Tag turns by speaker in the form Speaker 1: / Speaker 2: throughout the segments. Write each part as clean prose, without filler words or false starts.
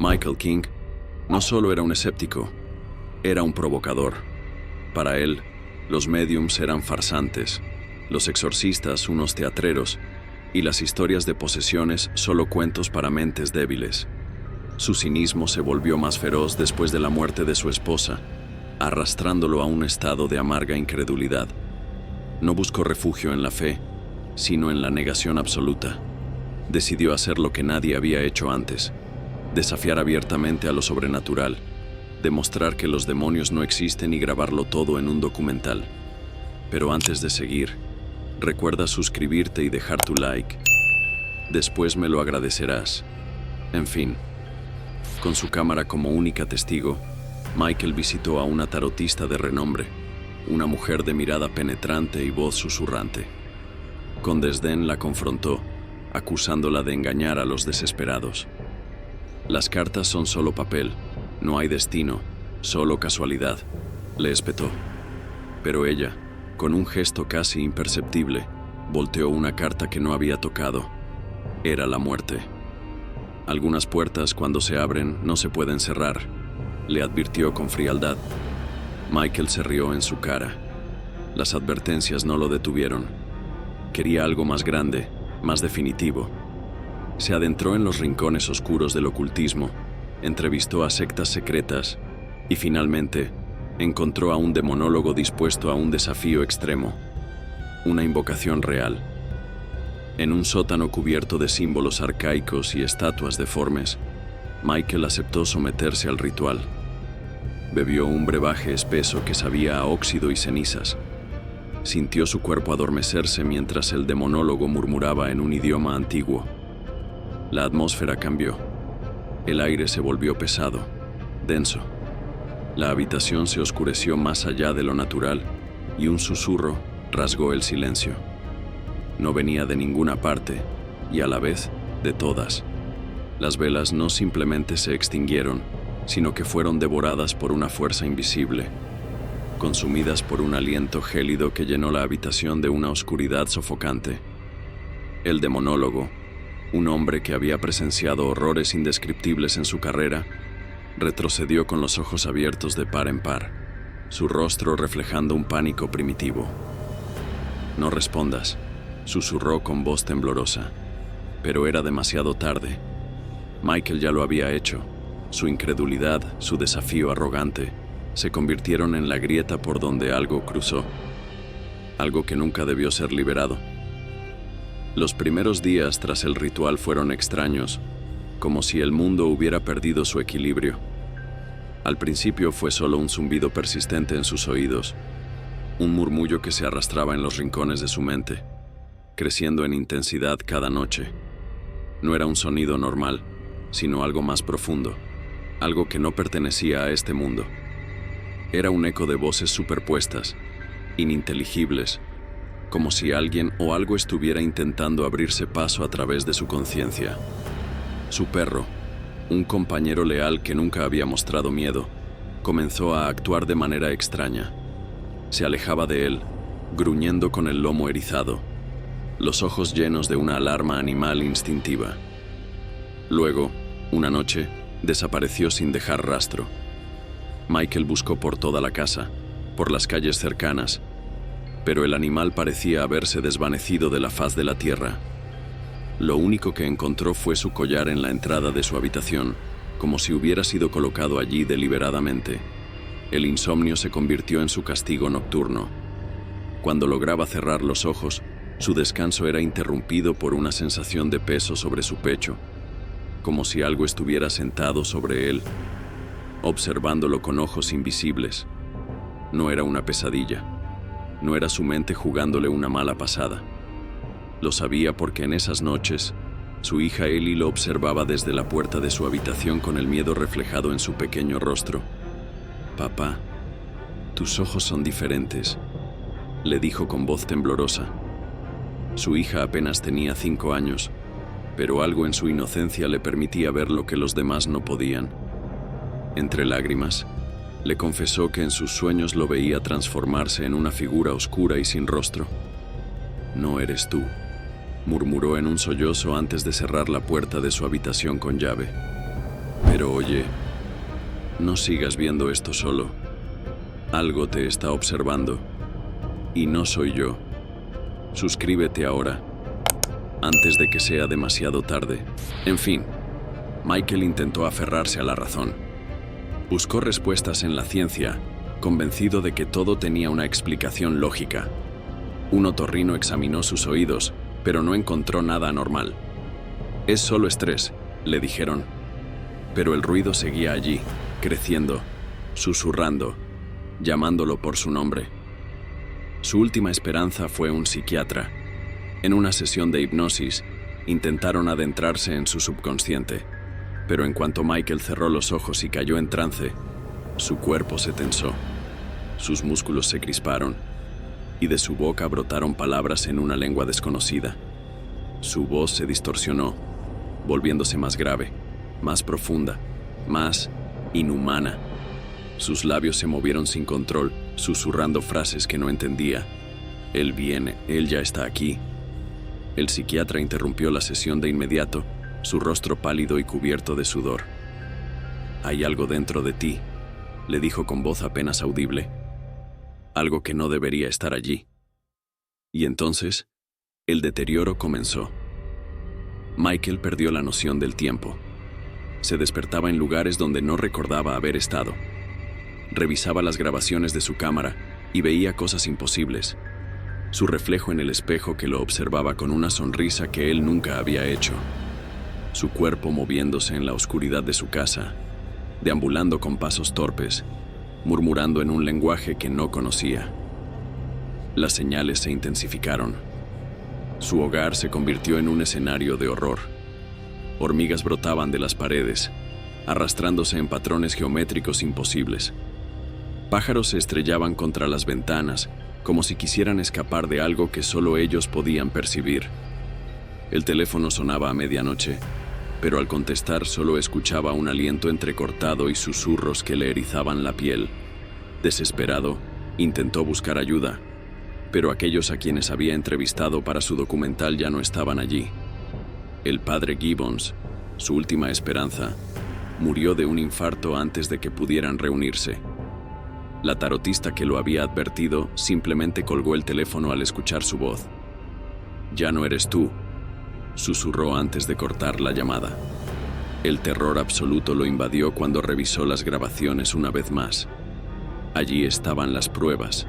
Speaker 1: Michael King no solo era un escéptico, era un provocador. Para él, los médiums eran farsantes, los exorcistas unos teatreros y las historias de posesiones solo cuentos para mentes débiles. Su cinismo se volvió más feroz después de la muerte de su esposa, arrastrándolo a un estado de amarga incredulidad. No buscó refugio en la fe, sino en la negación absoluta. Decidió hacer lo que nadie había hecho antes: desafiar abiertamente a lo sobrenatural, demostrar que los demonios no existen y grabarlo todo en un documental. Pero antes de seguir, recuerda suscribirte y dejar tu like. Después me lo agradecerás. En fin, con su cámara como única testigo, Michael visitó a una tarotista de renombre, una mujer de mirada penetrante y voz susurrante. Con desdén la confrontó, acusándola de engañar a los desesperados. Las cartas son solo papel, no hay destino, solo casualidad, le espetó. Pero ella, con un gesto casi imperceptible, volteó una carta que no había tocado. Era la muerte. Algunas puertas, cuando se abren, no se pueden cerrar, le advirtió con frialdad. Michael se rió en su cara. Las advertencias no lo detuvieron. Quería algo más grande, más definitivo. Se adentró en los rincones oscuros del ocultismo, entrevistó a sectas secretas y finalmente encontró a un demonólogo dispuesto a un desafío extremo, una invocación real. En un sótano cubierto de símbolos arcaicos y estatuas deformes, Michael aceptó someterse al ritual. Bebió un brebaje espeso que sabía a óxido y cenizas. Sintió su cuerpo adormecerse mientras el demonólogo murmuraba en un idioma antiguo. La atmósfera cambió. El aire se volvió pesado, denso. La habitación se oscureció más allá de lo natural y un susurro rasgó el silencio. No venía de ninguna parte y a la vez de todas. Las velas no simplemente se extinguieron, sino que fueron devoradas por una fuerza invisible, consumidas por un aliento gélido que llenó la habitación de una oscuridad sofocante. El demonólogo, un hombre que había presenciado horrores indescriptibles en su carrera, retrocedió con los ojos abiertos de par en par, su rostro reflejando un pánico primitivo. «No respondas», susurró con voz temblorosa, pero era demasiado tarde. Michael ya lo había hecho. Su incredulidad, su desafío arrogante, se convirtieron en la grieta por donde algo cruzó, algo que nunca debió ser liberado. Los primeros días tras el ritual fueron extraños, como si el mundo hubiera perdido su equilibrio. Al principio fue solo un zumbido persistente en sus oídos, un murmullo que se arrastraba en los rincones de su mente, creciendo en intensidad cada noche. No era un sonido normal, sino algo más profundo, algo que no pertenecía a este mundo. Era un eco de voces superpuestas, ininteligibles, como si alguien o algo estuviera intentando abrirse paso a través de su conciencia. Su perro, un compañero leal que nunca había mostrado miedo, comenzó a actuar de manera extraña. Se alejaba de él, gruñendo con el lomo erizado, los ojos llenos de una alarma animal instintiva. Luego, una noche, desapareció sin dejar rastro. Michael buscó por toda la casa, por las calles cercanas, pero el animal parecía haberse desvanecido de la faz de la tierra. Lo único que encontró fue su collar en la entrada de su habitación, como si hubiera sido colocado allí deliberadamente. El insomnio se convirtió en su castigo nocturno. Cuando lograba cerrar los ojos, su descanso era interrumpido por una sensación de peso sobre su pecho, como si algo estuviera sentado sobre él, observándolo con ojos invisibles. No era una pesadilla. No era su mente jugándole una mala pasada. Lo sabía porque en esas noches, su hija Ellie lo observaba desde la puerta de su habitación con el miedo reflejado en su pequeño rostro. «Papá, tus ojos son diferentes», le dijo con voz temblorosa. Su hija apenas tenía 5 años, pero algo en su inocencia le permitía ver lo que los demás no podían. Entre lágrimas, le confesó que en sus sueños lo veía transformarse en una figura oscura y sin rostro. «No eres tú», murmuró en un sollozo antes de cerrar la puerta de su habitación con llave. Pero oye, no sigas viendo esto solo. Algo te está observando. Y no soy yo. Suscríbete ahora, antes de que sea demasiado tarde. En fin, Michael intentó aferrarse a la razón. Buscó respuestas en la ciencia, convencido de que todo tenía una explicación lógica. Un otorrino examinó sus oídos, pero no encontró nada anormal. Es solo estrés, le dijeron. Pero el ruido seguía allí, creciendo, susurrando, llamándolo por su nombre. Su última esperanza fue un psiquiatra. En una sesión de hipnosis, intentaron adentrarse en su subconsciente, pero en cuanto Michael cerró los ojos y cayó en trance, su cuerpo se tensó, sus músculos se crisparon, y de su boca brotaron palabras en una lengua desconocida. Su voz se distorsionó, volviéndose más grave, más profunda, más inhumana. Sus labios se movieron sin control, susurrando frases que no entendía. Él viene, él ya está aquí. El psiquiatra interrumpió la sesión de inmediato, su rostro pálido y cubierto de sudor. «Hay algo dentro de ti», le dijo con voz apenas audible. «Algo que no debería estar allí». Y entonces, el deterioro comenzó. Michael perdió la noción del tiempo. Se despertaba en lugares donde no recordaba haber estado. Revisaba las grabaciones de su cámara y veía cosas imposibles. Su reflejo en el espejo que lo observaba con una sonrisa que él nunca había hecho. Su cuerpo moviéndose en la oscuridad de su casa, deambulando con pasos torpes, murmurando en un lenguaje que no conocía. Las señales se intensificaron. Su hogar se convirtió en un escenario de horror. Hormigas brotaban de las paredes, arrastrándose en patrones geométricos imposibles. Pájaros se estrellaban contra las ventanas, como si quisieran escapar de algo que solo ellos podían percibir. El teléfono sonaba a medianoche, pero al contestar solo escuchaba un aliento entrecortado y susurros que le erizaban la piel. Desesperado, intentó buscar ayuda, pero aquellos a quienes había entrevistado para su documental ya no estaban allí. El padre Gibbons, su última esperanza, murió de un infarto antes de que pudieran reunirse. La tarotista que lo había advertido simplemente colgó el teléfono al escuchar su voz. «Ya no eres tú», susurró antes de cortar la llamada. El terror absoluto lo invadió cuando revisó las grabaciones una vez más. Allí estaban las pruebas.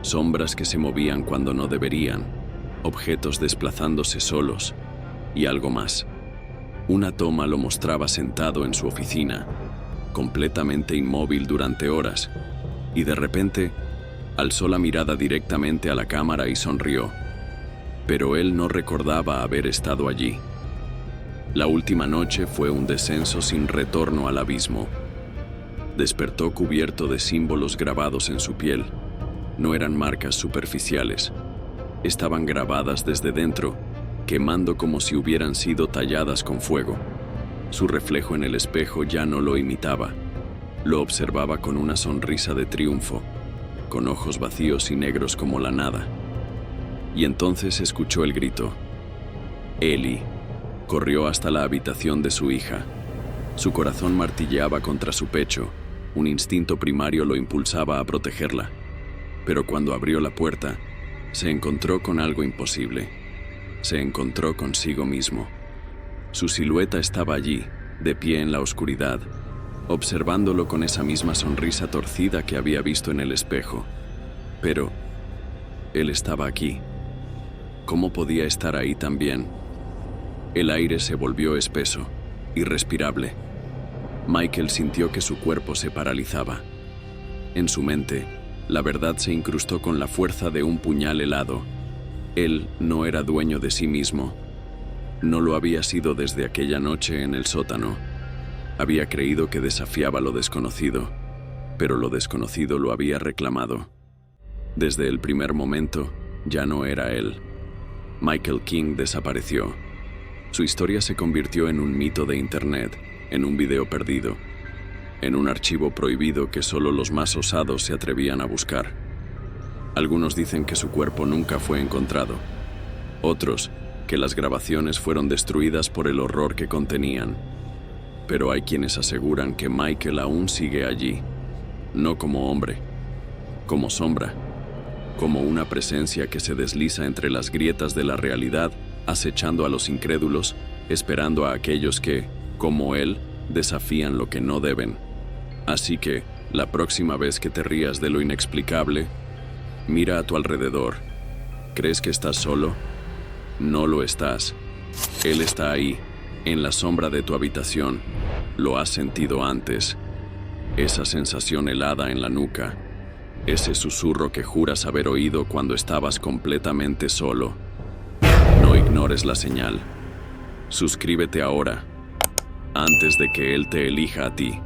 Speaker 1: Sombras que se movían cuando no deberían, objetos desplazándose solos, y algo más. Una toma lo mostraba sentado en su oficina, completamente inmóvil durante horas, y de repente alzó la mirada directamente a la cámara y sonrió. Pero él no recordaba haber estado allí. La última noche fue un descenso sin retorno al abismo. Despertó cubierto de símbolos grabados en su piel. No eran marcas superficiales. Estaban grabadas desde dentro, quemando como si hubieran sido talladas con fuego. Su reflejo en el espejo ya no lo imitaba. Lo observaba con una sonrisa de triunfo, con ojos vacíos y negros como la nada. Y entonces escuchó el grito. Ellie. Corrió hasta la habitación de su hija. Su corazón martilleaba contra su pecho. Un instinto primario lo impulsaba a protegerla. Pero cuando abrió la puerta, se encontró con algo imposible. Se encontró consigo mismo. Su silueta estaba allí, de pie en la oscuridad, observándolo con esa misma sonrisa torcida que había visto en el espejo. Pero él estaba aquí. ¿Cómo podía estar ahí también? El aire se volvió espeso, irrespirable. Michael sintió que su cuerpo se paralizaba. En su mente, la verdad se incrustó con la fuerza de un puñal helado. Él no era dueño de sí mismo. No lo había sido desde aquella noche en el sótano. Había creído que desafiaba lo desconocido, pero lo desconocido lo había reclamado. Desde el primer momento, ya no era él. Michael King desapareció. Su historia se convirtió en un mito de Internet, en un video perdido, en un archivo prohibido que solo los más osados se atrevían a buscar. Algunos dicen que su cuerpo nunca fue encontrado. Otros, que las grabaciones fueron destruidas por el horror que contenían. Pero hay quienes aseguran que Michael aún sigue allí, no como hombre, como sombra, como una presencia que se desliza entre las grietas de la realidad, acechando a los incrédulos, esperando a aquellos que, como él, desafían lo que no deben. Así que, la próxima vez que te rías de lo inexplicable, mira a tu alrededor. ¿Crees que estás solo? No lo estás. Él está ahí, en la sombra de tu habitación. Lo has sentido antes. Esa sensación helada en la nuca. Ese susurro que juras haber oído cuando estabas completamente solo. No ignores la señal. Suscríbete ahora, antes de que él te elija a ti.